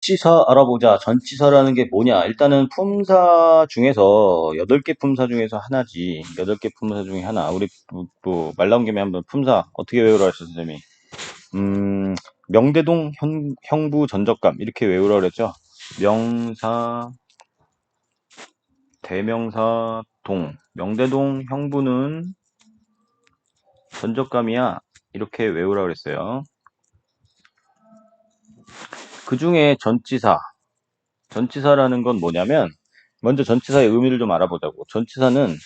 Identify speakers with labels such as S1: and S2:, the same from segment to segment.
S1: 전치사 알아보자. 전치사라는 게 뭐냐? 일단은 품사 중에서 8개 품사 중에서 하나지. 8개 품사 중에 하나. 우리 말 나온 김에 한번 품사 어떻게 외우라 했어, 선생님이? 명대동 형부 전적감 이렇게 외우라 그랬죠? 명사, 대명사, 동. 명대동 형부는 전적감이야. 이렇게 외우라 그랬어요. 그 중에 전치사. 전치사라는 건 뭐냐면 먼저 전치사의 의미를 좀 알아보자고. 전치사는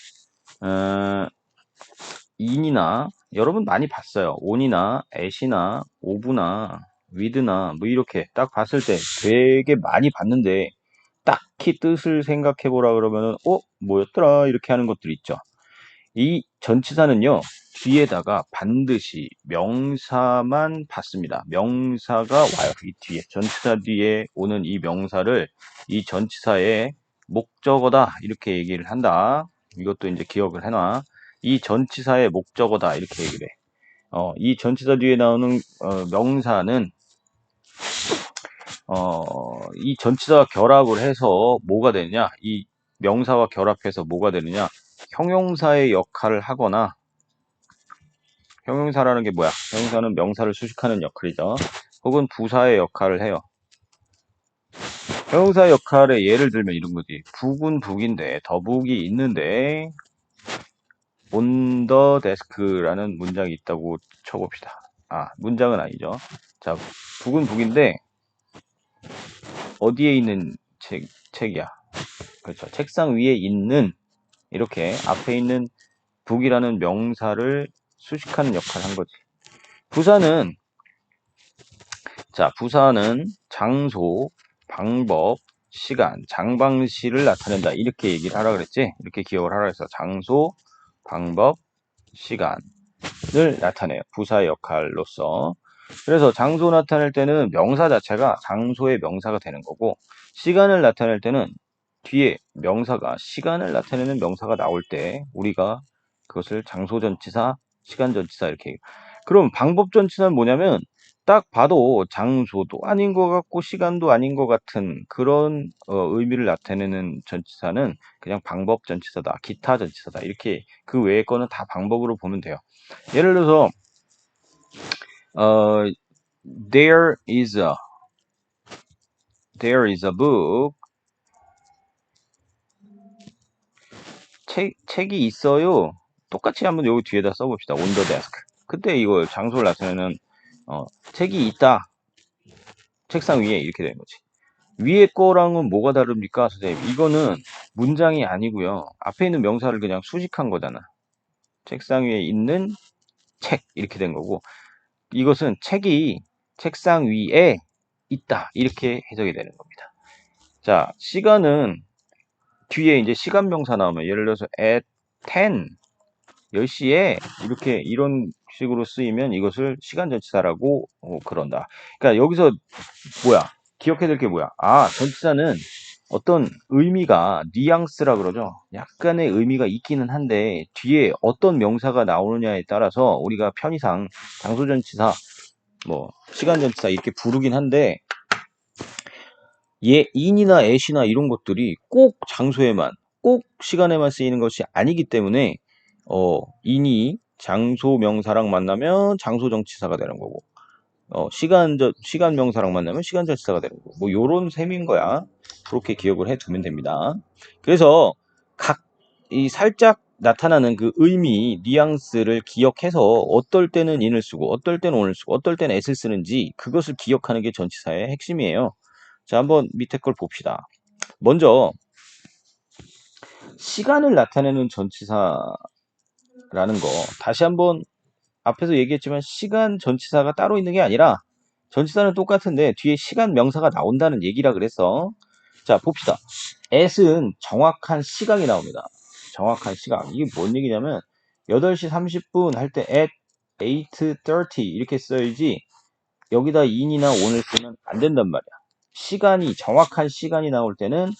S1: in이나 여러분 많이 봤어요. on이나 at이나 of나 with나 뭐 이렇게 딱 봤을 때 되게 많이 봤는데 딱히 뜻을 생각해 보라 그러면은 뭐였더라 이렇게 하는 것들 있죠. 이 전치사는요 뒤에다가 반드시 명사만 받습니다. 명사가 와요. 이 뒤에 전치사 뒤에 오는 이 명사를 이 전치사의 목적어다 이렇게 얘기를 한다. 이것도 이제 기억을 해놔. 이 전치사의 목적어다 이렇게 얘기를 해. 이 전치사 뒤에 나오는 명사는 이 전치사와 결합을 해서 뭐가 되느냐? 이 명사와 결합해서 뭐가 되느냐? 형용사의 역할을 하거나 형용사라는 게 뭐야? 형용사는 명사를 수식하는 역할이죠. 혹은 부사의 역할을 해요. 형용사의 역할에 예를 들면 이런 거지. 북은 북인데 더북이 있는데 on the desk라는 문장이 있다고 쳐봅시다. 문장은 아니죠. 자, 북은 북인데 어디에 있는 책이야? 그렇죠. 책상 위에 있는 이렇게 앞에 있는 북이라는 명사를 수식하는 역할을 한 거지. 부사는 장소, 방법, 시간, 장방시를 나타낸다. 이렇게 얘기를 하라 그랬지? 이렇게 기억을 하라 그랬어. 장소, 방법, 시간을 나타내요. 부사의 역할로서. 그래서 장소 나타낼 때는 명사 자체가 장소의 명사가 되는 거고, 시간을 나타낼 때는 뒤에 명사가 시간을 나타내는 명사가 나올 때 우리가 그것을 장소 전치사, 시간 전치사 이렇게. 그럼 방법 전치사는 뭐냐면 딱 봐도 장소도 아닌 것 같고 시간도 아닌 것 같은 그런 의미를 나타내는 전치사는 그냥 방법 전치사다, 기타 전치사다 이렇게 그 외의 거는 다 방법으로 보면 돼요. 예를 들어서 어, there is a book. 책이 있어요. 똑같이 한번 여기 뒤에다 써봅시다. on the desk. 그때 이거 장소를 나타내는 책이 있다. 책상 위에 이렇게 되는 거지. 위에 거랑은 뭐가 다릅니까, 선생님? 이거는 문장이 아니고요. 앞에 있는 명사를 그냥 수식한 거잖아. 책상 위에 있는 책 이렇게 된 거고 이것은 책이 책상 위에 있다. 이렇게 해석이 되는 겁니다. 자, 시간은 뒤에 이제 시간 명사 나오면 예를 들어서 at 10, 10시에 이렇게 이런 식으로 쓰이면 이것을 시간 전치사라고 그런다. 그러니까 여기서 뭐야? 기억해야 될 게 뭐야? 전치사는 어떤 의미가 뉘앙스라 그러죠. 약간의 의미가 있기는 한데 뒤에 어떤 명사가 나오느냐에 따라서 우리가 편의상 장소전치사, 뭐 시간전치사 이렇게 부르긴 한데 in이나 at이나 이런 것들이 꼭 장소에만 꼭 시간에만 쓰이는 것이 아니기 때문에 in이 장소 명사랑 만나면 장소 정치사가 되는 거고 시간 명사랑 만나면 시간 전치사가 되는 거고 뭐 요런 셈인 거야. 그렇게 기억을 해 두면 됩니다. 그래서 이 살짝 나타나는 그 의미, 뉘앙스를 기억해서 어떨 때는 in을 쓰고 어떨 때는 on을 쓰고 어떨 때는 at을 쓰는지 그것을 기억하는 게 전치사의 핵심이에요. 자, 한번 밑에 걸 봅시다. 먼저 시간을 나타내는 전치사라는 거 다시 한번 앞에서 얘기했지만 시간 전치사가 따로 있는 게 아니라 전치사는 똑같은데 뒤에 시간 명사가 나온다는 얘기라 그랬어. 자, 봅시다. at은 정확한 시각이 나옵니다. 정확한 시각. 이게 뭔 얘기냐면 8시 30분 할 때 at 8:30 이렇게 써야지 여기다 in이나 on을 쓰면 안 된단 말이야. 정확한 시간이 나올 때는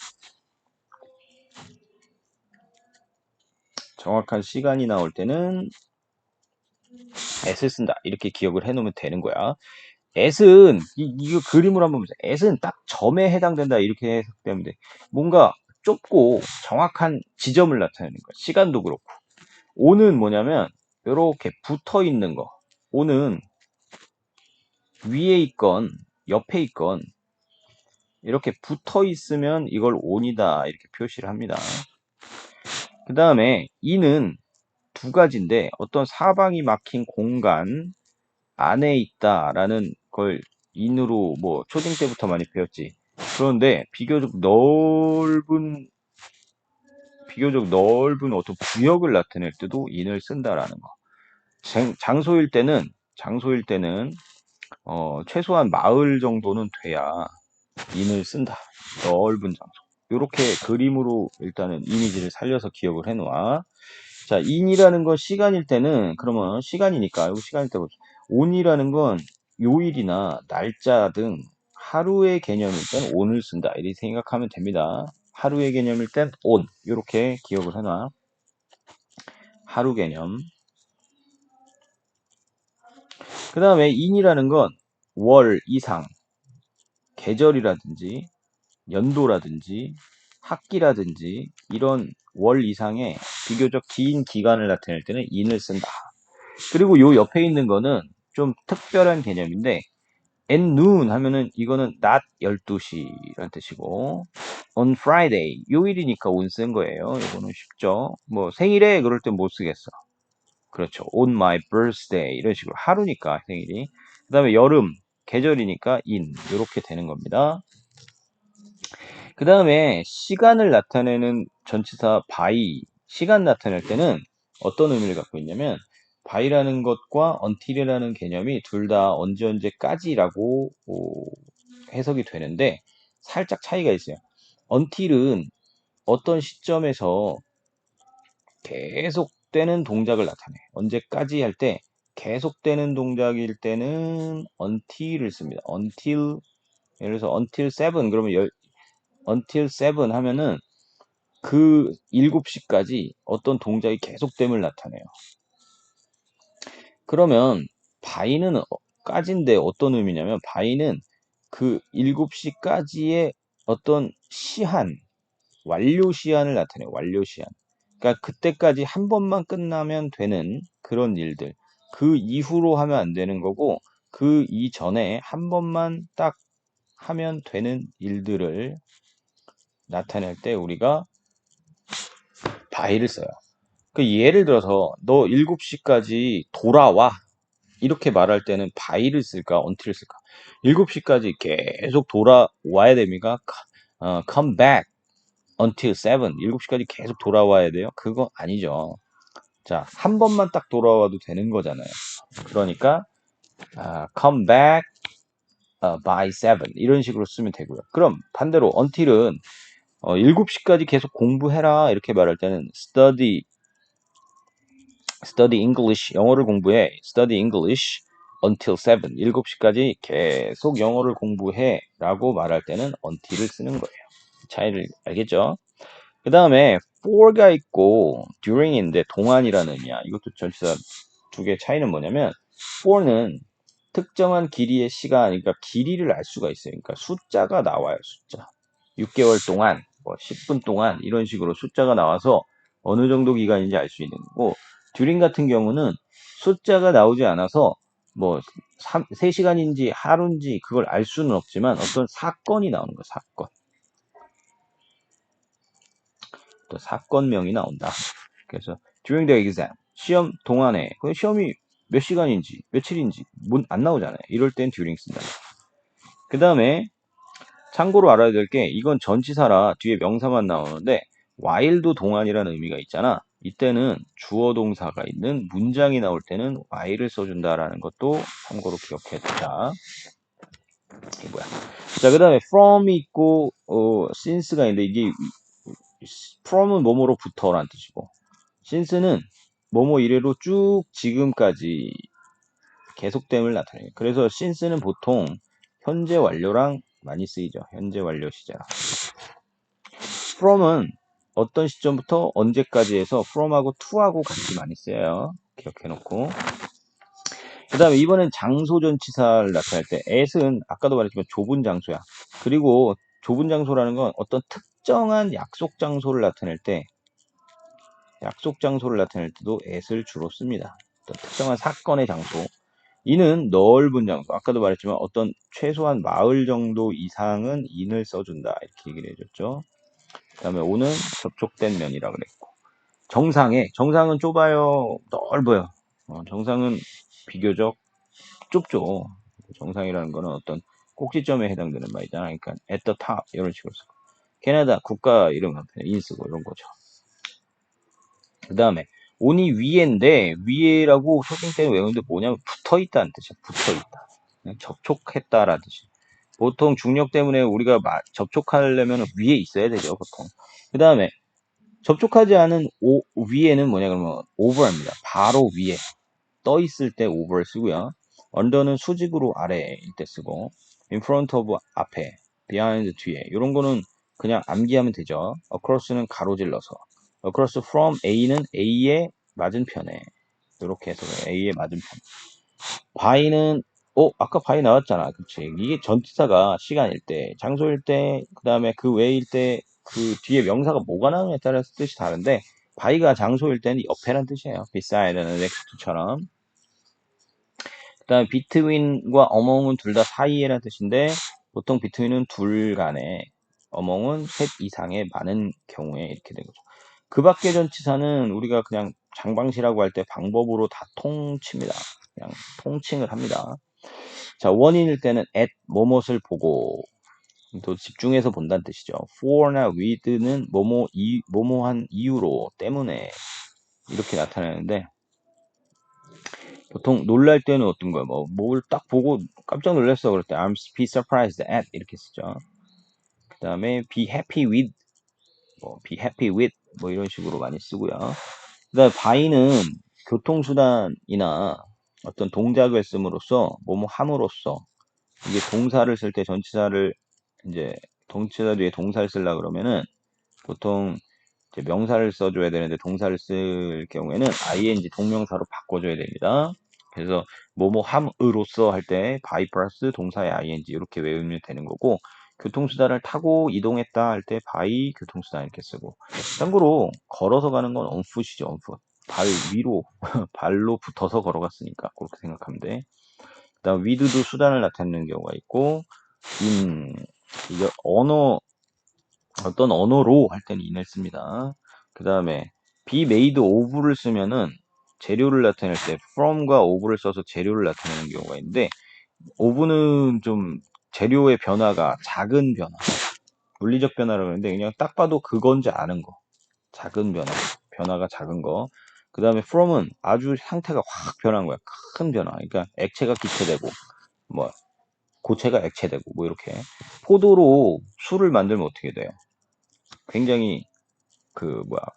S1: at을 쓴다. 이렇게 기억을 해 놓으면 되는 거야. at은 이거 그림으로 한번 보세요. at은 딱 점에 해당된다 이렇게 해석되면 돼. 뭔가 좁고 정확한 지점을 나타내는 거야. 시간도 그렇고. on은 뭐냐면 이렇게 붙어 있는 거. on은 위에 있건 옆에 있건 이렇게 붙어 있으면 이걸 on이다 이렇게 표시를 합니다. 그 다음에 e는 두 가지인데 어떤 사방이 막힌 공간 안에 있다라는 걸 in으로 뭐 초딩 때부터 많이 배웠지. 그런데 비교적 넓은 어떤 구역을 나타낼 때도 in을 쓴다라는 거. 장소일 때는 최소한 마을 정도는 돼야 in을 쓴다. 넓은 장소. 이렇게 그림으로 일단은 이미지를 살려서 기억을 해놓아. 자, in이라는 건 시간일 때는 그러면 시간이니까 이거 시간일 때 보죠. on이라는 건 요일이나 날짜 등 하루의 개념일 때는 on을 쓴다. 이렇게 생각하면 됩니다. 하루의 개념일 땐 on 이렇게 기억을 해놔. 하루 개념. 그 다음에 in이라는 건 월 이상, 계절이라든지 연도라든지 학기라든지 이런 월 이상의 비교적 긴 기간을 나타낼 때는 in을 쓴다. 그리고 요 옆에 있는 거는 좀 특별한 개념인데 at noon 하면은 이거는 낮 12시라는 뜻이고 on Friday 요일이니까 on 쓴 거예요. 이거는 쉽죠. 뭐 생일에 그럴 땐 못 쓰겠어. 그렇죠. on my birthday 이런 식으로 하루니까 생일이. 그 다음에 여름 계절이니까 in 이렇게 되는 겁니다. 그 다음에 시간을 나타내는 전치사 by 시간 나타낼 때는 어떤 의미를 갖고 있냐면 by라는 것과 until이라는 개념이 둘 다 언제까지라고 해석이 되는데 살짝 차이가 있어요. until은 어떤 시점에서 계속되는 동작을 나타내. 언제까지 할 때 계속되는 동작일 때는 until을 씁니다. until 예를 들어서 until 7 그러면 until 7 하면은 그 7시까지 어떤 동작이 계속됨을 나타내요. 그러면 by는 까지인데 어떤 의미냐면 by는 그 7시까지의 어떤 시한, 완료 시한을 나타내요. 완료 시한. 그러니까 그때까지 한 번만 끝나면 되는 그런 일들. 그 이후로 하면 안 되는 거고 그 이전에 한 번만 딱 하면 되는 일들을 나타낼 때 우리가 by를 써요. 그 예를 들어서 너 7시까지 돌아와 이렇게 말할 때는 by를 쓸까 until을 쓸까? 7시까지 계속 돌아와야 됩니까? come back until 7 7시까지 계속 돌아와야 돼요? 그거 아니죠. 자, 한 번만 딱 돌아와도 되는 거잖아요. 그러니까 come back by 7 이런 식으로 쓰면 되고요. 그럼 반대로 until은 7시까지 계속 공부해라 이렇게 말할 때는 study English 영어를 공부해 study English until 7 7시까지 계속 영어를 공부해 라고 말할 때는 until을 쓰는 거예요. 차이를 알겠죠? 그 다음에 for가 있고 during인데 동안이라는 의미야. 이것도 전치사 두 개 차이는 뭐냐면 for는 특정한 길이의 시간, 그러니까 길이를 알 수가 있어요. 그러니까 숫자가 나와요. 숫자. 6개월 동안, 뭐 10분 동안 이런 식으로 숫자가 나와서 어느 정도 기간인지 알 수 있는 거고 during 같은 경우는 숫자가 나오지 않아서 뭐 3시간인지 하루인지 그걸 알 수는 없지만 어떤 사건이 나오는 거예요. 사건. 또 사건명이 나온다. 그래서 during the exam 시험 동안에 그 시험이 몇 시간인지 며칠인지 안 나오잖아요. 이럴 땐 during 쓴다. 그 다음에 참고로 알아야 될 게 이건 전치사라 뒤에 명사만 나오는데 while도 동안이라는 의미가 있잖아. 이때는 주어 동사가 있는 문장이 나올 때는 while을 써준다라는 것도 참고로 기억해 두자. 이게 뭐야? 자, 그 다음에 from이 있고 since가 있는데 이게 from은 뭐뭐로부터라는 뜻이고 since는 뭐뭐 이래로 쭉 지금까지 계속됨을 나타내요. 그래서 since는 보통 현재 완료랑 많이 쓰이죠. 현재 완료 시제랑. from은 어떤 시점부터 언제까지 해서 from하고 to하고 같이 많이 쓰여요. 기억해 놓고. 그 다음에 이번엔 장소전치사를 나타낼 때 at은 아까도 말했지만 좁은 장소야. 그리고 좁은 장소라는 건 어떤 특정한 약속 장소를 나타낼 때 도 at을 주로 씁니다. 어떤 특정한 사건의 장소. 이는 넓은 장소. 아까도 말했지만 어떤 최소한 마을 정도 이상은 in을 써준다. 이렇게 얘기를 해줬죠. 그 다음에 o는 접촉된 면이라 그랬고. 정상은 좁아요? 넓어요? 정상은 비교적 좁죠. 정상이라는 거는 어떤 꼭지점에 해당되는 말이잖아. 그러니까 at the top 이런 식으로 쓰고. 캐나다 국가 이름 앞에 in 쓰고 이런 거죠. 그 다음에 on이 위에인데 위에라고 초딩 때는 외우는데 뭐냐면 붙어있다는 뜻이야. 붙어있다. 접촉했다라는 뜻이야. 보통 중력 때문에 우리가 접촉하려면 위에 있어야 되죠. 보통. 그 다음에 접촉하지 않은 위에는 뭐냐 그러면 over입니다. 바로 위에 떠 있을 때 over를 쓰고요. under는 수직으로 아래일 때 쓰고 in front of 앞에 behind 뒤에 이런 거는 그냥 암기하면 되죠. across는 가로질러서 across from A는 A의 맞은편에 이렇게 해서 A의 맞은편 by는 아까 by 나왔잖아. 그치? 이게 전치사가 시간일 때, 장소일 때, 그 다음에 그 외일 때, 그 뒤에 명사가 뭐가 나오냐에 따라서 뜻이 다른데, by가 장소일 때는 옆에란 뜻이에요. beside는 next to처럼. 그 다음에 between과 among은 둘 다 사이에란 뜻인데, 보통 between은 둘 간에, among은 셋 이상의 많은 경우에 이렇게 되는 거죠. 그 밖의 전치사는 우리가 그냥 장방시라고 할 때 방법으로 다 통칩니다. 그냥 통칭을 합니다. 자, 원인일 때는 at 뭐뭇을 보고 또 집중해서 본다는 뜻이죠. for나 with는 뭐뭐한 이유로 때문에 이렇게 나타나는데 보통 놀랄 때는 어떤 거야? 뭘 딱 보고 깜짝 놀랐어 그럴 때 I'm be surprised at 이렇게 쓰죠. 그 다음에 be happy with be happy with 이런 식으로 많이 쓰고요. 그 다음에 by는 교통수단이나 어떤 동작을 씀으로써 뭐뭐 함으로써 이게 동사를 쓸 때 전치사를 이제 동치사 뒤에 동사를 쓰려고 그러면은 보통 이제 명사를 써줘야 되는데 동사를 쓸 경우에는 ing 동명사로 바꿔줘야 됩니다. 그래서 뭐뭐 함으로써 할 때 by 플러스 동사의 ing 이렇게 외우면 되는 거고 교통수단을 타고 이동했다 할 때 by 교통수단 이렇게 쓰고 참고로 걸어서 가는 건 on foot이죠. on foot. 발 위로 발로 붙어서 걸어갔으니까 그렇게 생각하면 돼. 그다음 with도 수단을 나타내는 경우가 있고 이게 어떤 언어로 할 때는 in을 씁니다. 그 다음에 be made of를 쓰면은 재료를 나타낼 때 from과 of를 써서 재료를 나타내는 경우가 있는데 of는 좀 재료의 변화가 작은 변화, 물리적 변화라고 하는데 그냥 딱 봐도 그건지 아는 거, 작은 변화가 작은 거. 그 다음에 from은 아주 상태가 확 변한 거야, 큰 변화. 그러니까 액체가 기체되고 뭐 고체가 액체되고 이렇게. 포도로 술을 만들면 어떻게 돼요? 굉장히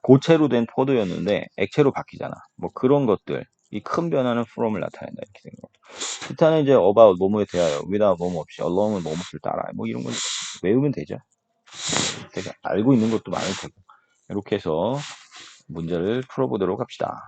S1: 고체로 된 포도였는데 액체로 바뀌잖아. 그런 것들. 이 큰 변화는 from을 나타낸다. 이렇게 생각합니다. 기타는 이제 about 뭐뭐에 대하여, without 뭐뭐 없이, along은 뭐뭐를 따라. 이런 건 외우면 되죠. 제가 알고 있는 것도 많을 테고. 이렇게 해서 문제를 풀어보도록 합시다.